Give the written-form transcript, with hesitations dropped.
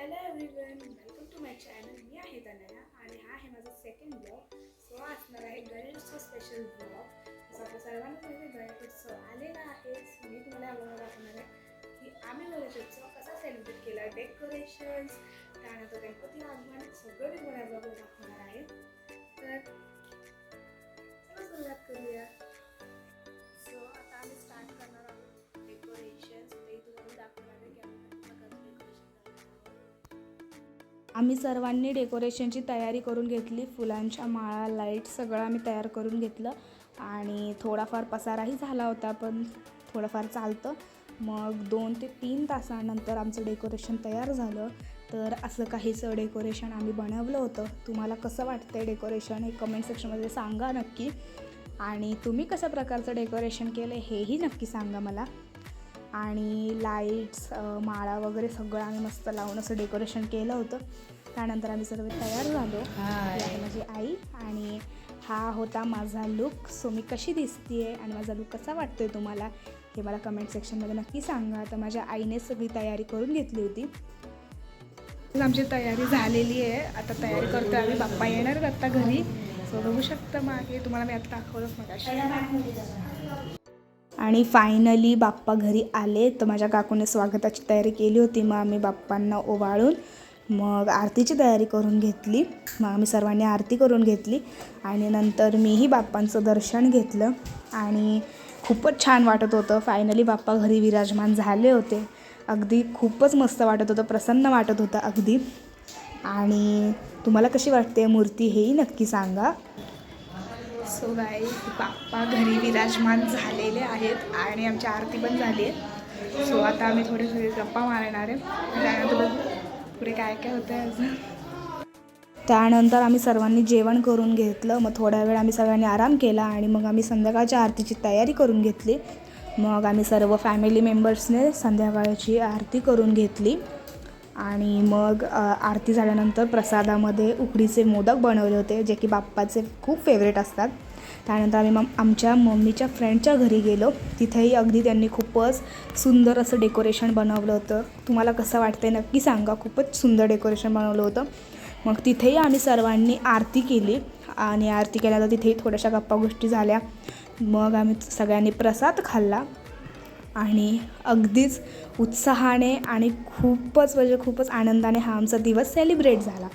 Hello everyone, welcome to my channel. मी आहे तनया आणि हा आहे माझा सेकंड ब्लॉग. सो असणार आहे गणेशचा स्पेशल ब्लॉग. जसं आपल्या सर्वांना माहिती गणेशोत्सव आलेला आहे. सो मी तुम्हाला याबरोबर दाखवणार आहे की आम्ही गणेशोत्सव कसा सेलिब्रेट केला, डेकोरेशन्स, त्यानंतर गणपती आगमन सगळं मी तुम्हाला याबरोबर दाखवणार आहे. तर चला सुरुवात करूया. सो आता आम्ही स्टार्ट करणार आहोत डेकोरेशन्स. ते तुम्हाला दाखवणार आहे की आम्ही आम्ही सर्वांनी डेकोरेशनची तयारी करून घेतली. फुलांच्या माळा, लाईट सगळं आम्ही तयार करून घेतलं आणि थोडाफार पसाराही झाला होता, पण थोडंफार चालतं. मग 2 ते 3 तासानंतर आमचं डेकोरेशन तयार झालं. तर असं काहीचं डेकोरेशन आम्ही बनवलं होतं. तुम्हाला कसं वाटतं आहे डेकोरेशन हे कमेंट सेक्शनमध्ये सांगा नक्की. आणि तुम्ही कशा प्रकारचं डेकोरेशन केलं हेही नक्की सांगा मला. आणि लाईट्स, माळा वगैरे सगळं आम्ही मस्त लावून असं डेकोरेशन केलं होतं. त्यानंतर आम्ही सर्व तयार झालो. ही आहे माझी आई आणि हा होता माझा लुक. सो मी कशी दिसते आहे आणि माझा लुक कसा वाटतो आहे तुम्हाला हे मला कमेंट सेक्शनमध्ये नक्की सांगा. तर माझ्या आईने सगळी तयारी करून घेतली होती. आमची तयारी झालेली आहे. आता तयारी करतो आम्ही. बाप्पा येणार आता घरी. सो बघू शकता मागे, तुम्हाला मी आता दाखवलंच मग. आणि फायनली बाप्पा घरी आले. तर माझ्या काकूने स्वागताची तयारी केली होती. मग आम्ही बाप्पांना ओवाळून मग आरतीची तयारी करून घेतली. मग आम्ही सर्वांनी आरती करून घेतली आणि नंतर मीही बाप्पांचं दर्शन घेतलं आणि खूपच छान वाटत होतं. फायनली बाप्पा घरी विराजमान झाले होते. अगदी खूपच मस्त वाटत होतं, प्रसन्न वाटत होतं अगदी. आणि तुम्हाला कशी वाटते मूर्ती हेही नक्की सांगा. सो गाईस, बाप्पा घरी विराजमान झालेले आहेत आणि आमची आरती पण झाली आहे. सो आता आम्ही थोडे गप्पा मारणार आहे. त्यानंतर बघू पुढे काय काय होतं आहे अजून. त्यानंतर आम्ही सर्वांनी जेवण करून घेतलं. मग थोडा वेळ आम्ही सगळ्यांनी आराम केला आणि मग आम्ही संध्याकाळच्या आरतीची तयारी करून घेतली. मग आम्ही सर्व फॅमिली मेंबर्सने संध्याकाळची आरती करून घेतली. आणि मग आरती झाल्यानंतर प्रसादामध्ये उकडीचे मोदक बनवले होते, जे की बाप्पाचे खूप फेवरेट असतात. त्यानंतर आम्ही आमच्या मम्मीच्या फ्रेंडच्या घरी गेलो. तिथेही अगदी त्यांनी खूपच सुंदर असं डेकोरेशन बनवलं होतं. तुम्हाला कसं वाटतं आहे नक्की सांगा. खूपच सुंदर डेकोरेशन बनवलं होतं. मग तिथेही आम्ही सर्वांनी आरती केली आणि आरती केल्यानंतर तिथेही थोड्याशा गप्पा गोष्टी झाल्या. मग आम्ही सगळ्यांनी प्रसाद खाल्ला आणि अगदीच उत्साहाने आणि खूपच आनंदाने हा आमचा दिवस सेलिब्रेट झाला.